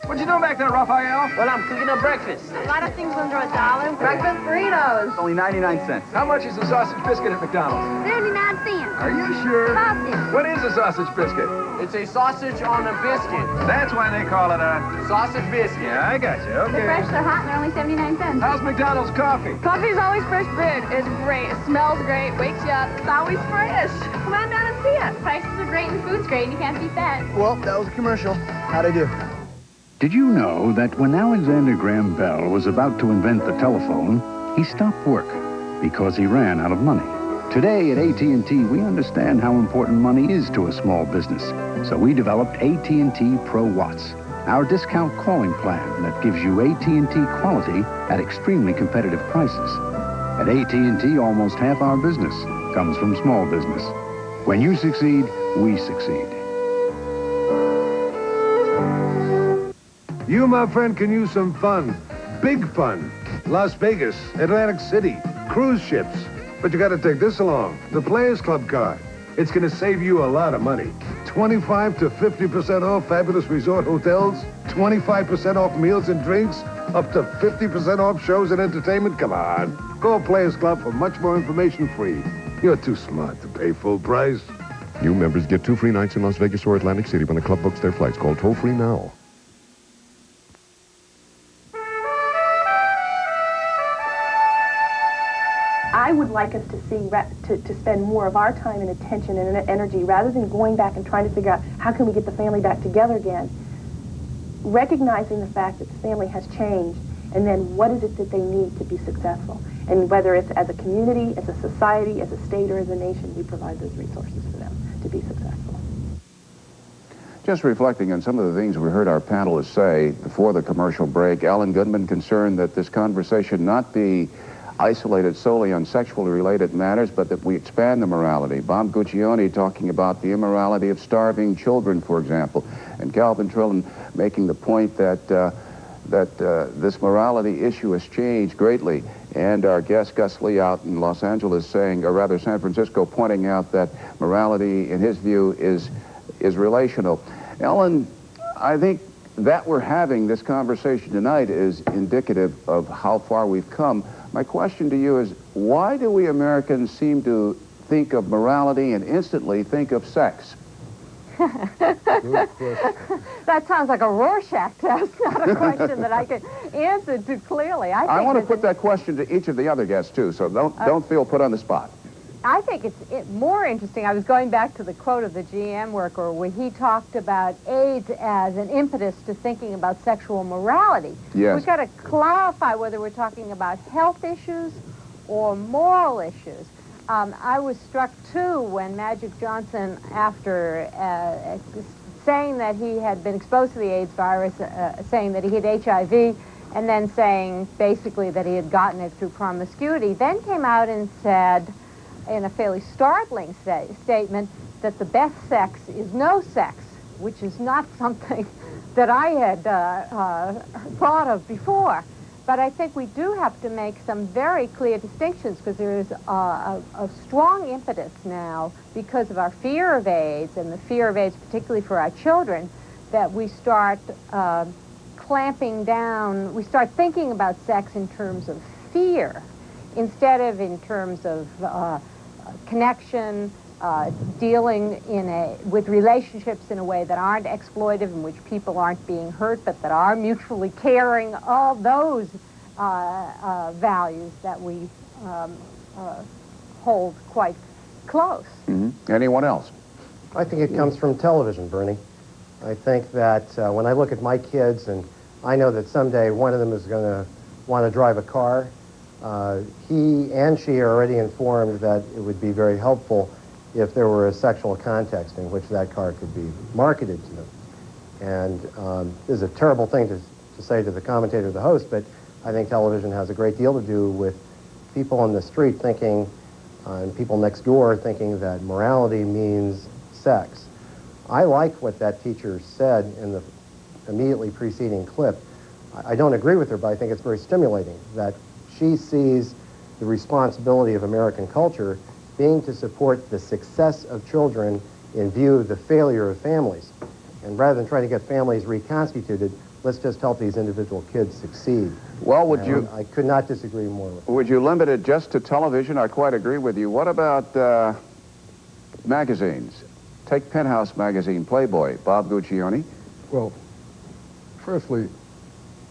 What you doing back there, Raphael? Well, I'm cooking up breakfast. A lot of things under $1. Breakfast burritos. Only 99 cents. How much is a sausage biscuit at McDonald's? 79 cents. Are you sure? Sausage. What is a sausage biscuit? It's a sausage on a biscuit. That's why they call it a Sausage biscuit. Yeah, I got you. Okay. They're fresh, they're hot, and they're only 79 cents. How's McDonald's coffee? Coffee's always fresh brewed. It's great. It smells great, wakes you up. It's always fresh. Come on down and see it. Prices are great and the food's great, and you can't beat that. Well, that was a commercial. How'd I do? Did you know that when Alexander Graham Bell was about to invent the telephone, he stopped work because he ran out of money? Today at AT&T, we understand how important money is to a small business. So we developed AT&T Pro Watts, our discount calling plan that gives you AT&T quality at extremely competitive prices. At AT&T, almost half our business comes from small business. When you succeed, we succeed. You, my friend, can use some fun. Big fun. Las Vegas, Atlantic City, cruise ships. But you got to take this along, the Players Club card. It's going to save you a lot of money. 25 to 50% off fabulous resort hotels, 25% off meals and drinks, up to 50% off shows and entertainment. Come on. Call Players Club for much more information free. You're too smart to pay full price. New members get 2 free nights in Las Vegas or Atlantic City when the club books their flights. Call toll-free now. I would like us to see, to spend more of our time and attention and energy rather than going back and trying to figure out how can we get the family back together again, recognizing the fact that the family has changed, and then what is it that they need to be successful. And whether it's as a community, as a society, as a state, or as a nation, we provide those resources for them to be successful. Just reflecting on some of the things we heard our panelists say before the commercial break, Alan Goodman concerned that this conversation not be isolated solely on sexually related matters, but that we expand the morality. Bob Guccione talking about the immorality of starving children, for example, and Calvin Trillin making the point that this morality issue has changed greatly, and our guest Gus Lee out in Los Angeles saying, or rather San Francisco, pointing out that morality, in his view, is relational. Ellen, I think that we're having this conversation tonight is indicative of how far we've come. My question to you is, why do we Americans seem to think of morality and instantly think of sex? That sounds like a Rorschach test, not a question that I can answer too clearly. I want to put that question to each of the other guests, too, so don't feel put on the spot. I think it's more interesting. I was going back to the quote of the GM worker where he talked about AIDS as an impetus to thinking about sexual morality. Yes. We've got to clarify whether we're talking about health issues or moral issues. I was struck, too, when Magic Johnson, after saying that he had been exposed to the AIDS virus, saying that he had HIV, and then saying basically that he had gotten it through promiscuity, then came out and said, in a fairly startling statement, that the best sex is no sex, which is not something that I had thought of before. But I think we do have to make some very clear distinctions, because there is a strong impetus now, because of our fear of AIDS, and the fear of AIDS particularly for our children, that we start clamping down, we start thinking about sex in terms of fear, instead of in terms of connection, dealing with relationships in a way that aren't exploitive, in which people aren't being hurt, but that are mutually caring, all those values that we hold quite close. Mm-hmm. Anyone else? I think it comes from television, Bernie. I think that when I look at my kids, and I know that someday one of them is going to want to drive a car, he and she are already informed that it would be very helpful if there were a sexual context in which that car could be marketed to them. And this is a terrible thing to say to the commentator, the host, but I think television has a great deal to do with people on the street thinking, and people next door thinking that morality means sex. I like what that teacher said in the immediately preceding clip. I don't agree with her, but I think it's very stimulating that she sees the responsibility of American culture being to support the success of children in view of the failure of families. And rather than trying to get families reconstituted, let's just help these individual kids succeed. Well, would And you... I could not disagree more with you. Would you limit it just to television? I quite agree with you. What about magazines? Take Penthouse magazine, Playboy, Bob Guccione. Well, firstly,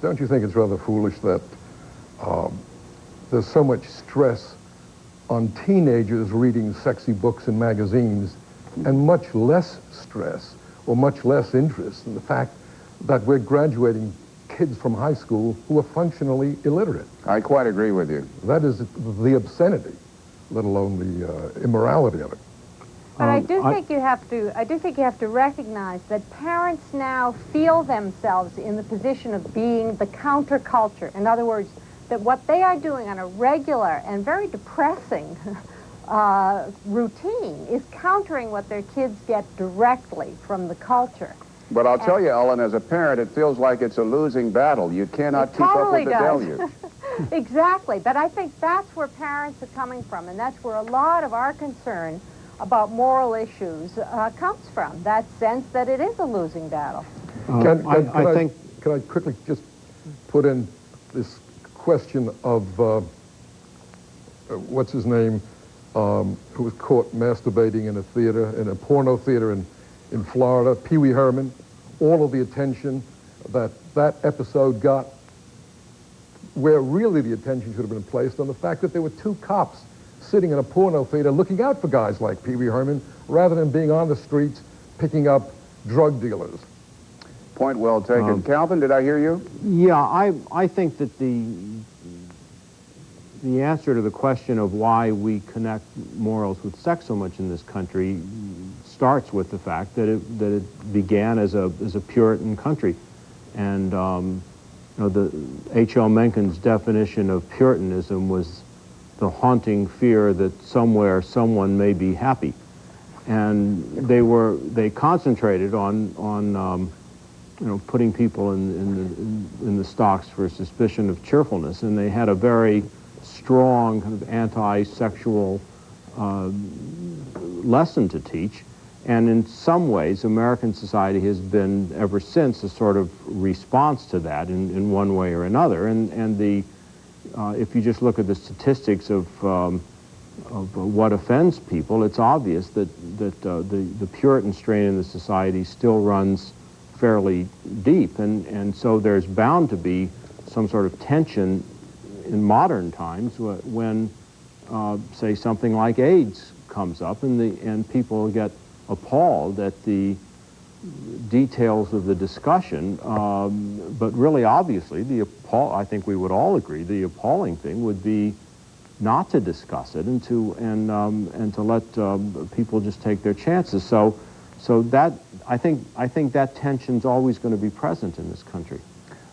don't you think it's rather foolish that there's so much stress on teenagers reading sexy books and magazines and much less stress or much less interest in the fact that we're graduating kids from high school who are functionally illiterate? I quite agree with you. That is the obscenity, let alone the immorality of it. But I do think you have to recognize that parents now feel themselves in the position of being the counterculture. In other words, that what they are doing on a regular and very depressing routine is countering what their kids get directly from the culture. But I'll tell you, Ellen, as a parent, it feels like it's a losing battle. You cannot keep up with the deluge. Exactly. But I think that's where parents are coming from, and that's where a lot of our concern about moral issues comes from, that sense that it is a losing battle. Can I quickly just put in this question of, what's his name, who was caught masturbating in a theater, in a porno theater in Florida, Pee Wee Herman, all of the attention that episode got, where really the attention should have been placed on the fact that there were two cops sitting in a porno theater looking out for guys like Pee Wee Herman rather than being on the streets picking up drug dealers. Point well taken. Calvin, did I hear you? Yeah, I think that the answer to the question of why we connect morals with sex so much in this country starts with the fact that it began as a Puritan country. And you know, the H.L. Mencken's definition of Puritanism was the haunting fear that somewhere someone may be happy. And they concentrated on you know, putting people in the stocks for suspicion of cheerfulness, and they had a very strong kind of anti-sexual lesson to teach. And in some ways, American society has been, ever since, a sort of response to that in one way or another. And if you just look at the statistics of what offends people, it's obvious that the Puritan strain in the society still runs fairly deep. And so there's bound to be some sort of tension in modern times when, say, something like AIDS comes up and people get appalled at the details of the discussion, but really, obviously, I think we would all agree, the appalling thing would be not to discuss it and to let people just take their chances. So that I think that tension's always going to be present in this country.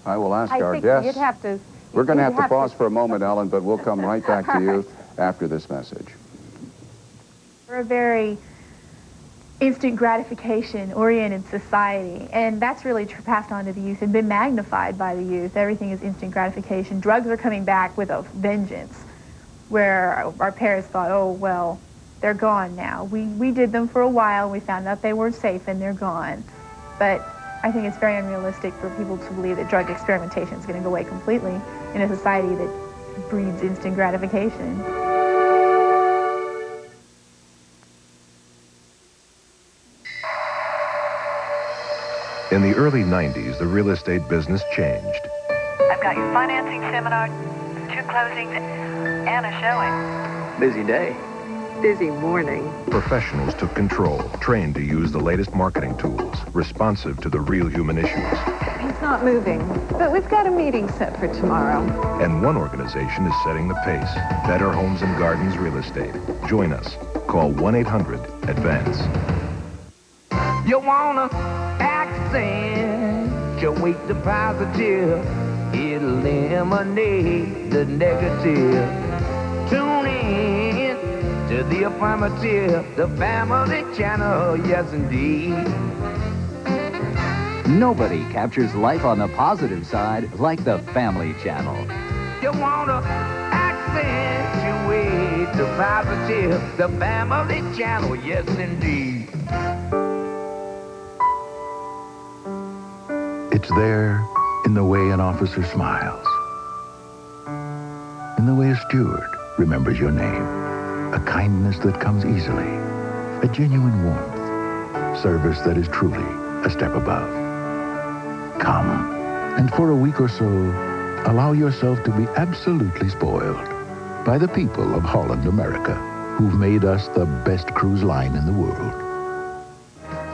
I will ask our guests. We're going to have to pause for a moment, Ellen, but we'll come right back to you after this message. We're a very instant gratification-oriented society, and that's really passed on to the youth and been magnified by the youth. Everything is instant gratification. Drugs are coming back with a vengeance, where our parents thought, oh, well, they're gone now. We did them for a while, we found out they weren't safe, and they're gone. But I think it's very unrealistic for people to believe that drug experimentation is going to go away completely in a society that breeds instant gratification. In the early 90s, the real estate business changed. I've got your financing seminar, 2 closings, and a showing. Busy day. Busy morning. Professionals took control, trained to use the latest marketing tools, responsive to the real human issues. He's not moving, but we've got a meeting set for tomorrow. And one organization is setting the pace. Better Homes and Gardens Real Estate. Join us. Call 1-800-ADVANCE. You wanna accent your weight to positive, eliminate the negative. Tune in to the affirmative, the family channel, yes indeed. Nobody captures life on the positive side like the Family Channel. You wanna accentuate the positive, the family channel, yes indeed. It's there in the way an officer smiles, in the way a steward remembers your name, a kindness that comes easily, a genuine warmth, service that is truly a step above. Come, and for a week or so, allow yourself to be absolutely spoiled by the people of Holland, America, who've made us the best cruise line in the world.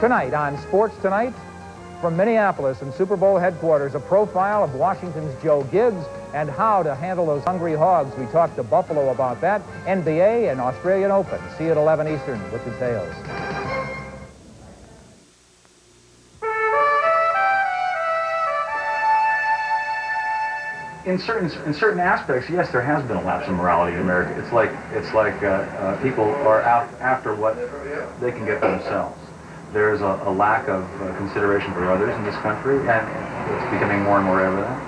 Tonight on Sports Tonight, from Minneapolis and Super Bowl headquarters, a profile of Washington's Joe Gibbs and how to handle those hungry hogs. We talked to Buffalo about that, NBA and Australian Open. See you at 11 Eastern with details. In certain aspects, yes, there has been a lapse in morality in America. It's like people are out after what they can get for themselves. There's a lack of consideration for others in this country, and it's becoming more and more evident.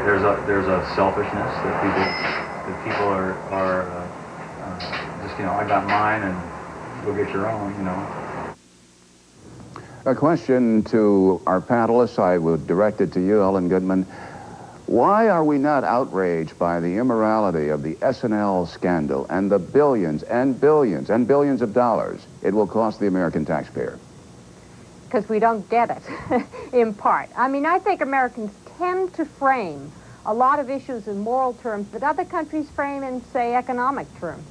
There's a selfishness that people are just, you know, I got mine and go get your own, you know. A question to our panelists. I would direct it to you, Ellen Goodman. Why are we not outraged by the immorality of the S&L scandal and the billions and billions and billions of dollars it will cost the American taxpayer? Because we don't get it, in part. I mean, I think Americans tend to frame a lot of issues in moral terms that other countries frame in, say, economic terms.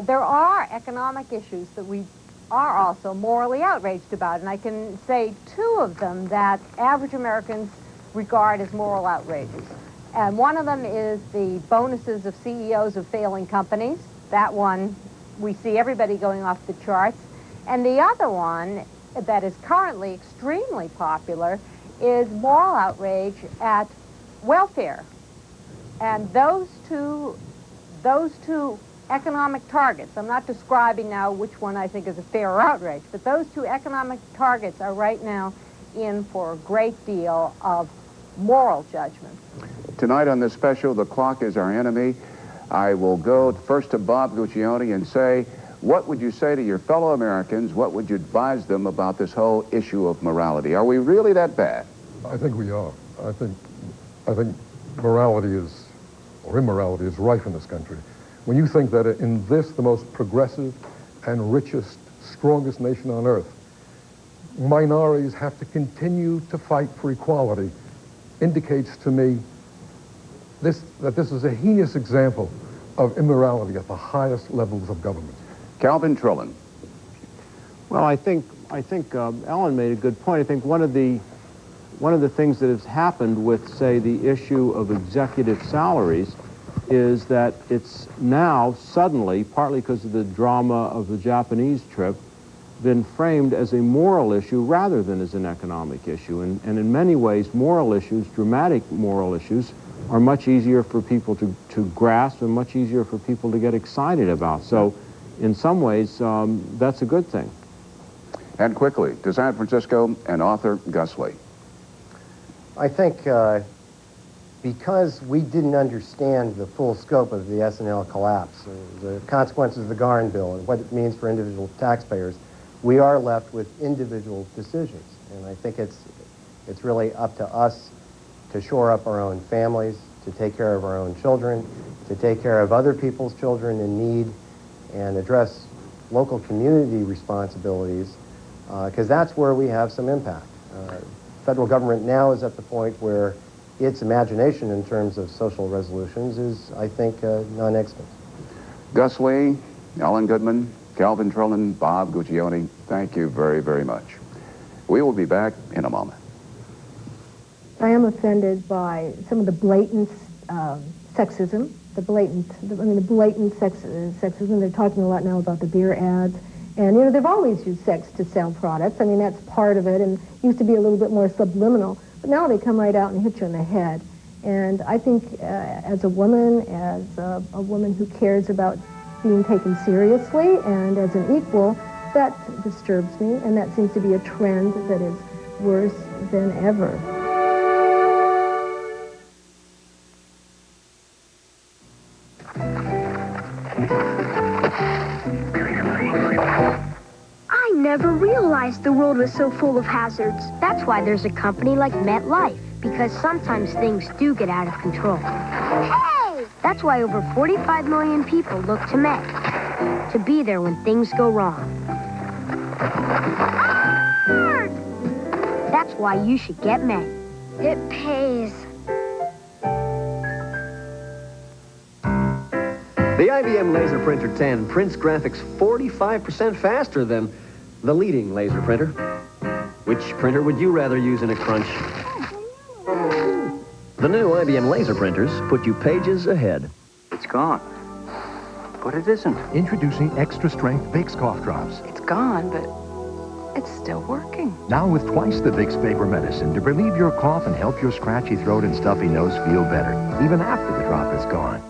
There are economic issues that we are also morally outraged about, and I can say two of them that average Americans regard as moral outrages. And one of them is the bonuses of CEOs of failing companies. That one, we see everybody going off the charts. And the other one that is currently extremely popular is moral outrage at welfare. And those two economic targets, I'm not describing now which one I think is a fair outrage, but those two economic targets are right now in for a great deal of moral judgment. Tonight on this special, The Clock is Our Enemy, I will go first to Bob Guccione and say, what would you say to your fellow Americans? What would you advise them about this whole issue of morality? Are we really that bad? I think we are. I think morality is, or immorality is rife in this country. When you think that in this, the most progressive and richest, strongest nation on earth, minorities have to continue to fight for equality, indicates to me that this is a heinous example of immorality at the highest levels of government. Calvin Trillin. Well, I think Ellen made a good point. I think one of the things that has happened with, say, the issue of executive salaries is that it's now suddenly, partly because of the drama of the Japanese trip, been framed as a moral issue rather than as an economic issue. And in many ways, moral issues, dramatic moral issues, are much easier for people to grasp and much easier for people to get excited about. So in some ways, that's a good thing. And quickly, to San Francisco and author Gus Lee. I think because we didn't understand the full scope of the S&L collapse, the consequences of the Garn bill, and what it means for individual taxpayers, we are left with individual decisions. And I think it's really up to us to shore up our own families, to take care of our own children, to take care of other people's children in need, and address local community responsibilities, because that's where we have some impact. Federal government now is at the point where its imagination in terms of social resolutions is, I think, non-existent. Gus Lee, Ellen Goodman, Calvin Trillin, Bob Guccione, thank you very, very much. We will be back in a moment. I am offended by some of the blatant sexism, the blatant sexism. They're talking a lot now about the beer ads. And, you know, they've always used sex to sell products. I mean, that's part of it, and used to be a little bit more subliminal. But now they come right out and hit you in the head. And I think as a woman who cares about being taken seriously and as an equal, that disturbs me, and that seems to be a trend that is worse than ever. I never realized the world was so full of hazards. That's why there's a company like MetLife. because sometimes things do get out of control. Hey! That's why over 45 million people look to Met to be there when things go wrong. That's why you should get Met. It pays. The IBM Laser Printer 10 prints graphics 45% faster than the leading laser printer. Which printer would you rather use in a crunch? The new IBM laser printers put you pages ahead. It's gone. But it isn't. Introducing Extra Strength Vicks Cough Drops. It's gone, but it's still working. Now with twice the Vicks Vapor Medicine to relieve your cough and help your scratchy throat and stuffy nose feel better, even after the drop is gone.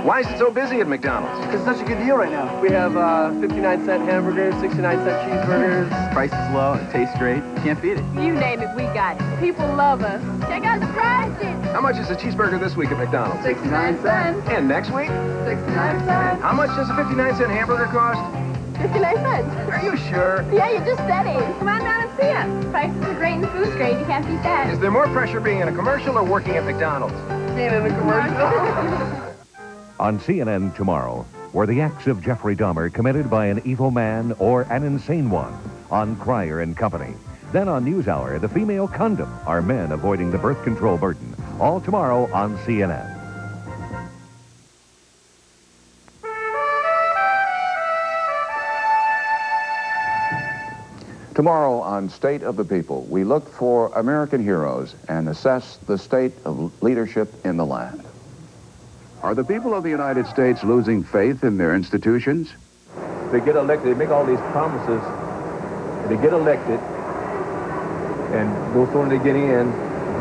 Why is it so busy at McDonald's? It's such a good deal right now. We have 59-cent hamburgers, 69-cent cheeseburgers. Price is low, it tastes great. Can't beat it. You name it, we got it. People love us. Check out the prices. How much is a cheeseburger this week at McDonald's? 69 cents. And next week? 69 cents. How much does a 59-cent hamburger cost? 59 cents. Are you sure? Yeah, you just said it. Come on down and see us. Prices are great and the food's great. You can't beat that. Is there more pressure being in a commercial or working at McDonald's? Being in a commercial. On CNN tomorrow, were the acts of Jeffrey Dahmer committed by an evil man or an insane one? On Cryer and Company. Then on NewsHour, the female condom. Are men avoiding the birth control burden? All tomorrow on CNN. Tomorrow on State of the People, we look for American heroes and assess the state of leadership in the land. Are the people of the United States losing faith in their institutions? They get elected, they make all these promises, they get elected, and no sooner they get in,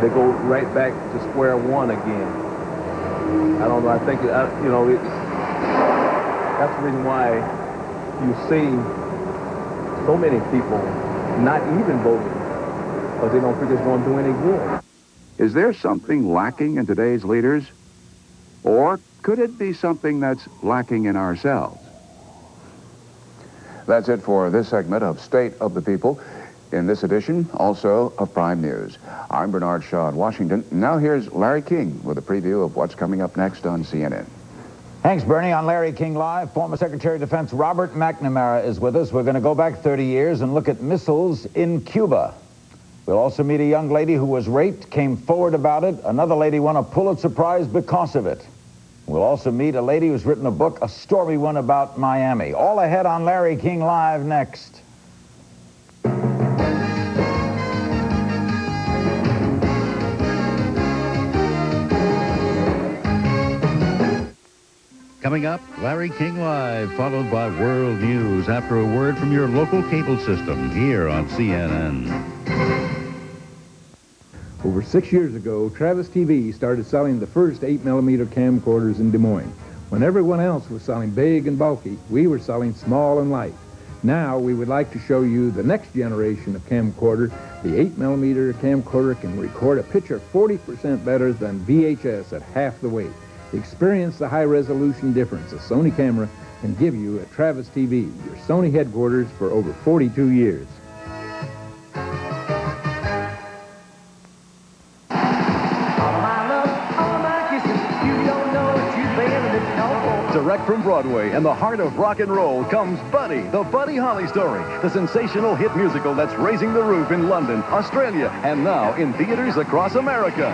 they go right back to square one again. I don't know, I think, that's the reason why you see so many people not even voting, because they don't think it's going to do any good. Is there something lacking in today's leaders? Or could it be something that's lacking in ourselves? That's it for this segment of State of the People. In this edition, also of Prime News. I'm Bernard Shaw in Washington. Now here's Larry King with a preview of what's coming up next on CNN. Thanks, Bernie. On Larry King Live, former Secretary of Defense Robert McNamara is with us. We're going to go back 30 years and look at missiles in Cuba. We'll also meet a young lady who was raped, came forward about it. Another lady won a Pulitzer Prize because of it. We'll also meet a lady who's written a book, a stormy one about Miami. All ahead on Larry King Live next. Coming up, Larry King Live, followed by World News after a word from your local cable system here on CNN. Over 6 years ago, Travis TV started selling the first 8mm camcorders in Des Moines. When everyone else was selling big and bulky, we were selling small and light. Now, we would like to show you the next generation of camcorder. The 8mm camcorder can record a picture 40% better than VHS at half the weight. Experience the high-resolution difference a Sony camera can give you at Travis TV, your Sony headquarters for over 42 years. Direct from Broadway and the heart of rock and roll comes Buddy, the Buddy Holly story, the sensational hit musical that's raising the roof in London, Australia, and now in theaters across America.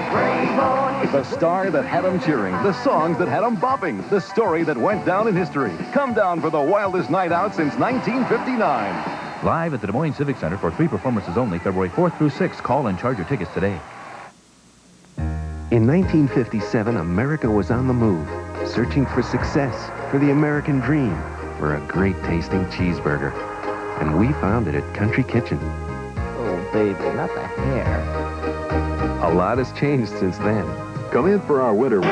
The star that had 'em cheering, the songs that had 'em bopping, the story that went down in history. Come down for the wildest night out since 1959. Live at the Des Moines Civic Center for 3 performances only, February 4th through 6th. Call and charge your tickets today. In 1957, America was on the move, searching for success, for the American dream, for a great-tasting cheeseburger. And we found it at Country Kitchen. Oh, baby, not the hair. A lot has changed since then. Come in for our winter